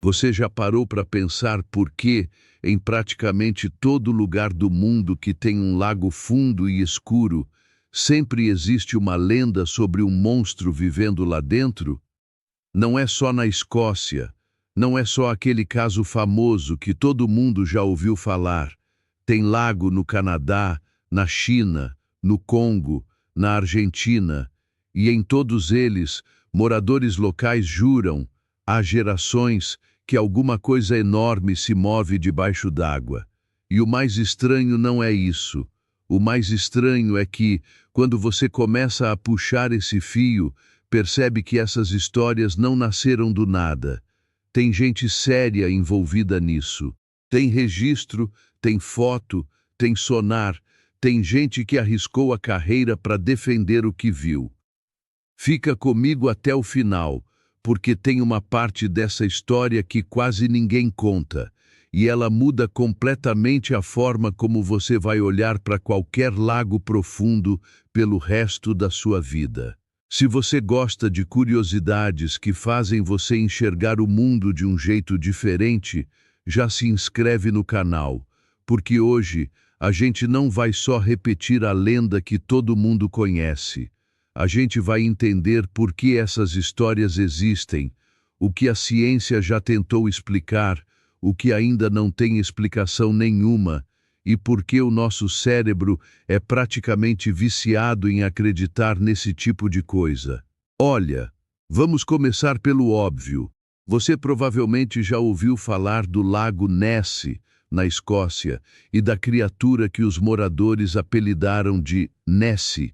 Você já parou para pensar por que, em praticamente todo lugar do mundo que tem um lago fundo e escuro, sempre existe uma lenda sobre um monstro vivendo lá dentro? Não é só na Escócia, não é só aquele caso famoso que todo mundo já ouviu falar. Tem lago no Canadá, na China, no Congo, na Argentina, e em todos eles, moradores locais juram, há gerações, que alguma coisa enorme se move debaixo d'água. E o mais estranho não é isso. O mais estranho é que, quando você começa a puxar esse fio, percebe que essas histórias não nasceram do nada. Tem gente séria envolvida nisso. Tem registro, tem foto, tem sonar, tem gente que arriscou a carreira para defender o que viu. Fica comigo até o final, porque tem uma parte dessa história que quase ninguém conta, e ela muda completamente a forma como você vai olhar para qualquer lago profundo pelo resto da sua vida. Se você gosta de curiosidades que fazem você enxergar o mundo de um jeito diferente, já se inscreve no canal, porque hoje a gente não vai só repetir a lenda que todo mundo conhece. A gente vai entender por que essas histórias existem, o que a ciência já tentou explicar, o que ainda não tem explicação nenhuma, e por que o nosso cérebro é praticamente viciado em acreditar nesse tipo de coisa. Olha, vamos começar pelo óbvio. Você provavelmente já ouviu falar do Lago Ness, na Escócia, e da criatura que os moradores apelidaram de Nessie.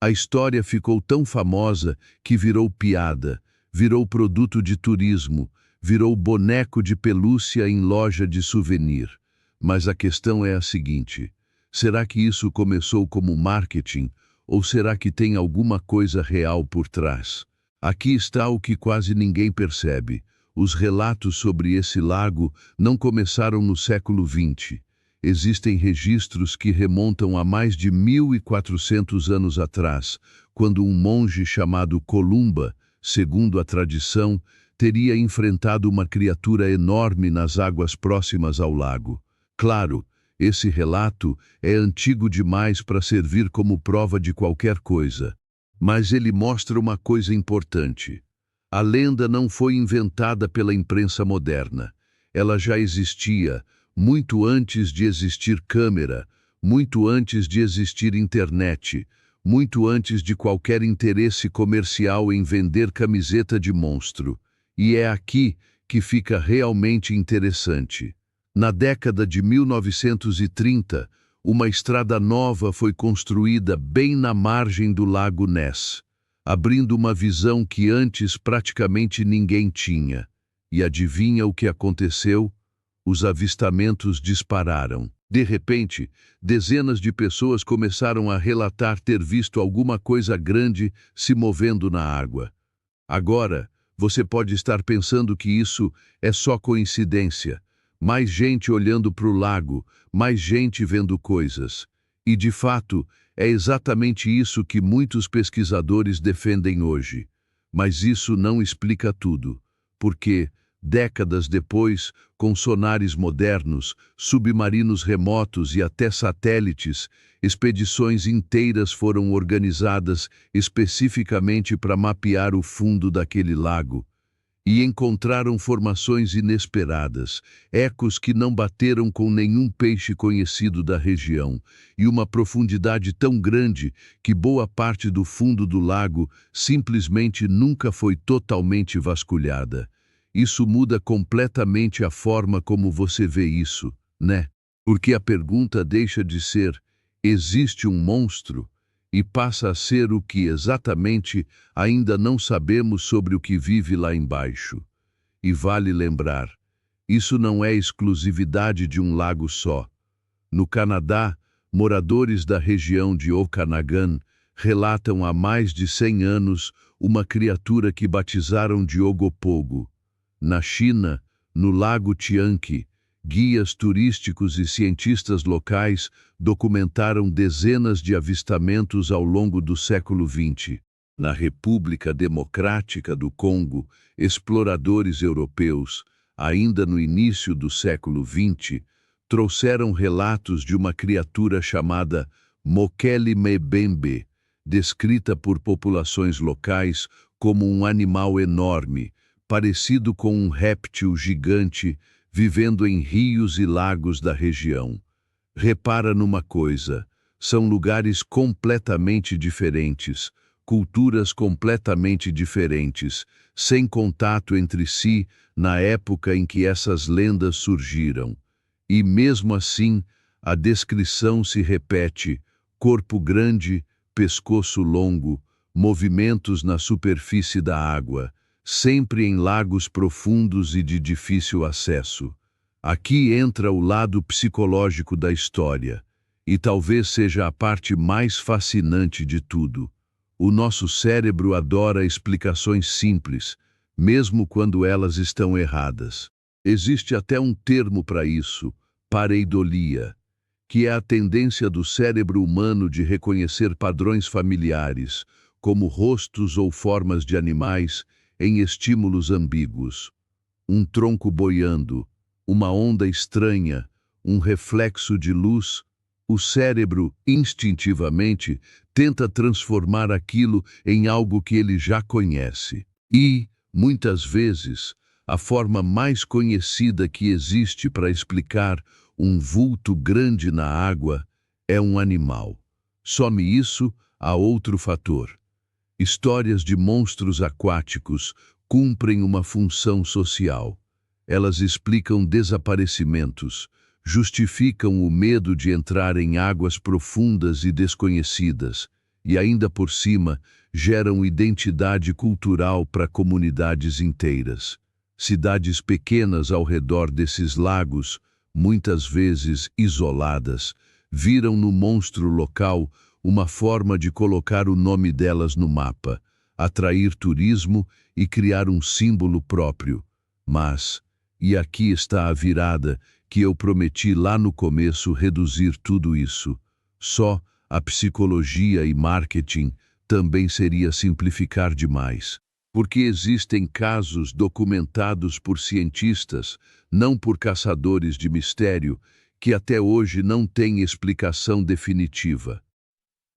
A história ficou tão famosa que virou piada, virou produto de turismo, virou boneco de pelúcia em loja de souvenir. Mas a questão é a seguinte: será que isso começou como marketing ou será que tem alguma coisa real por trás? Aqui está o que quase ninguém percebe. Os relatos sobre esse lago não começaram no século XX. Existem registros que remontam a mais de 1400 anos atrás, quando um monge chamado Columba, segundo a tradição, teria enfrentado uma criatura enorme nas águas próximas ao lago. Claro, esse relato é antigo demais para servir como prova de qualquer coisa, mas ele mostra uma coisa importante. A lenda não foi inventada pela imprensa moderna. Ela já existia muito antes de existir câmera, muito antes de existir internet, muito antes de qualquer interesse comercial em vender camiseta de monstro. E é aqui que fica realmente interessante. Na década de 1930, uma estrada nova foi construída bem na margem do Lago Ness, abrindo uma visão que antes praticamente ninguém tinha. E adivinha o que aconteceu? Os avistamentos dispararam. De repente, dezenas de pessoas começaram a relatar ter visto alguma coisa grande se movendo na água. Agora, você pode estar pensando que isso é só coincidência. Mais gente olhando para o lago, mais gente vendo coisas. E, de fato, é exatamente isso que muitos pesquisadores defendem hoje. Mas isso não explica tudo. Porque, décadas depois, com sonares modernos, submarinos remotos e até satélites, expedições inteiras foram organizadas especificamente para mapear o fundo daquele lago. E encontraram formações inesperadas, ecos que não bateram com nenhum peixe conhecido da região, e uma profundidade tão grande que boa parte do fundo do lago simplesmente nunca foi totalmente vasculhada. Isso muda completamente a forma como você vê isso, né? Porque a pergunta deixa de ser: existe um monstro? E passa a ser o que exatamente ainda não sabemos sobre o que vive lá embaixo. E vale lembrar, isso não é exclusividade de um lago só. No Canadá, moradores da região de Okanagan relatam há mais de 100 anos uma criatura que batizaram de Ogopogo. Na China, no Lago Tianqi, guias turísticos e cientistas locais documentaram dezenas de avistamentos ao longo do século XX. Na República Democrática do Congo, exploradores europeus, ainda no início do século XX, trouxeram relatos de uma criatura chamada Mokele Mbembe, descrita por populações locais como um animal enorme, parecido com um réptil gigante vivendo em rios e lagos da região. Repara numa coisa, são lugares completamente diferentes, culturas completamente diferentes, sem contato entre si na época em que essas lendas surgiram. E mesmo assim, a descrição se repete: corpo grande, pescoço longo, movimentos na superfície da água, sempre em lagos profundos e de difícil acesso. Aqui entra o lado psicológico da história, e talvez seja a parte mais fascinante de tudo. O nosso cérebro adora explicações simples, mesmo quando elas estão erradas. Existe até um termo para isso, pareidolia, que é a tendência do cérebro humano de reconhecer padrões familiares, como rostos ou formas de animais, em estímulos ambíguos. Um tronco boiando, uma onda estranha, um reflexo de luz. O cérebro, instintivamente, tenta transformar aquilo em algo que ele já conhece. E, muitas vezes, a forma mais conhecida que existe para explicar um vulto grande na água é um animal. Some isso, há outro fator. Histórias de monstros aquáticos cumprem uma função social. Elas explicam desaparecimentos, justificam o medo de entrar em águas profundas e desconhecidas, e ainda por cima geram identidade cultural para comunidades inteiras. Cidades pequenas ao redor desses lagos, muitas vezes isoladas, viram no monstro local uma forma de colocar o nome delas no mapa, atrair turismo e criar um símbolo próprio. Mas, e aqui está a virada, que eu prometi lá no começo reduzir tudo isso. Só a psicologia e marketing também seria simplificar demais. Porque existem casos documentados por cientistas, não por caçadores de mistério, que até hoje não têm explicação definitiva.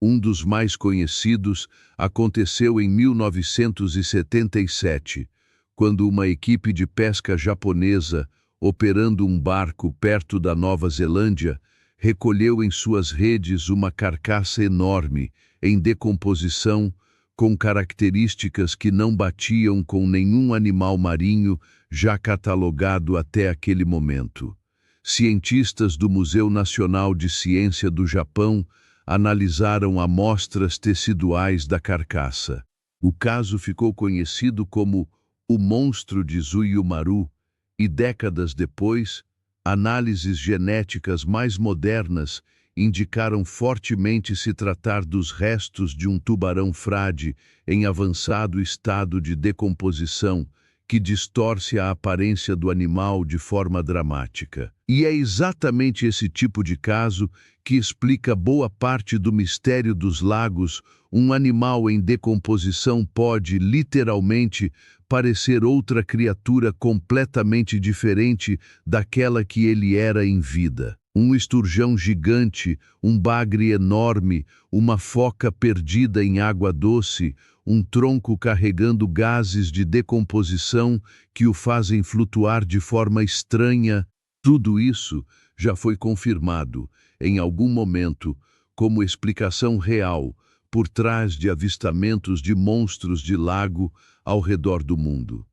Um dos mais conhecidos aconteceu em 1977, quando uma equipe de pesca japonesa, operando um barco perto da Nova Zelândia, recolheu em suas redes uma carcaça enorme, em decomposição, com características que não batiam com nenhum animal marinho já catalogado até aquele momento. Cientistas do Museu Nacional de Ciência do Japão analisaram amostras teciduais da carcaça. O caso ficou conhecido como o monstro de Zuiumaru, e décadas depois, análises genéticas mais modernas indicaram fortemente se tratar dos restos de um tubarão frade em avançado estado de decomposição, que distorce a aparência do animal de forma dramática. E é exatamente esse tipo de caso que explica boa parte do mistério dos lagos. Um animal em decomposição pode, literalmente, parecer outra criatura completamente diferente daquela que ele era em vida. Um esturjão gigante, um bagre enorme, uma foca perdida em água doce, um tronco carregando gases de decomposição que o fazem flutuar de forma estranha. Tudo isso já foi confirmado, em algum momento, como explicação real por trás de avistamentos de monstros de lago ao redor do mundo.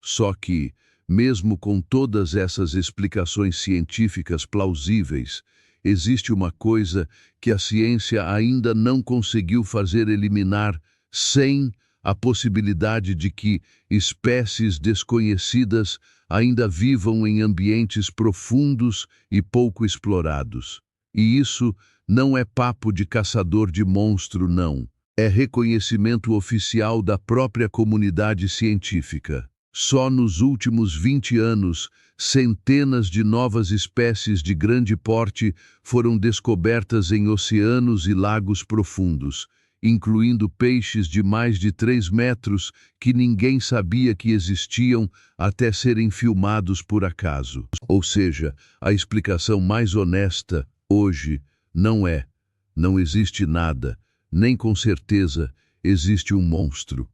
Só que, mesmo com todas essas explicações científicas plausíveis, existe uma coisa que a ciência ainda não conseguiu fazer eliminar sem a possibilidade de que espécies desconhecidas ainda vivam em ambientes profundos e pouco explorados. E isso não é papo de caçador de monstro, não. É reconhecimento oficial da própria comunidade científica. Só nos últimos 20 anos, centenas de novas espécies de grande porte foram descobertas em oceanos e lagos profundos, incluindo peixes de mais de 3 metros que ninguém sabia que existiam até serem filmados por acaso. Ou seja, a explicação mais honesta, hoje, não existe nada, nem com certeza existe um monstro.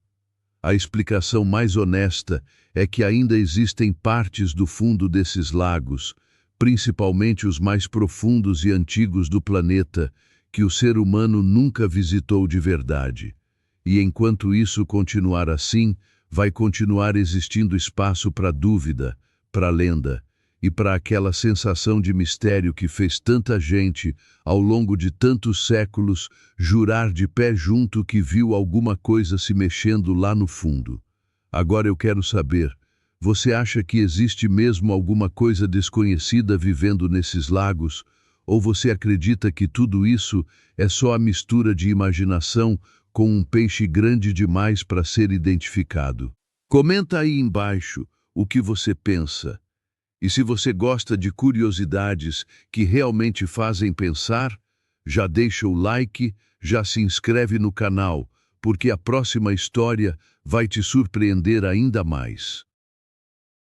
A explicação mais honesta é que ainda existem partes do fundo desses lagos, principalmente os mais profundos e antigos do planeta, que o ser humano nunca visitou de verdade. E enquanto isso continuar assim, vai continuar existindo espaço para dúvida, para lenda e para aquela sensação de mistério que fez tanta gente, ao longo de tantos séculos, jurar de pé junto que viu alguma coisa se mexendo lá no fundo. Agora eu quero saber, você acha que existe mesmo alguma coisa desconhecida vivendo nesses lagos? Ou você acredita que tudo isso é só a mistura de imaginação com um peixe grande demais para ser identificado? Comenta aí embaixo o que você pensa. E se você gosta de curiosidades que realmente fazem pensar, já deixa o like, já se inscreve no canal, porque a próxima história vai te surpreender ainda mais.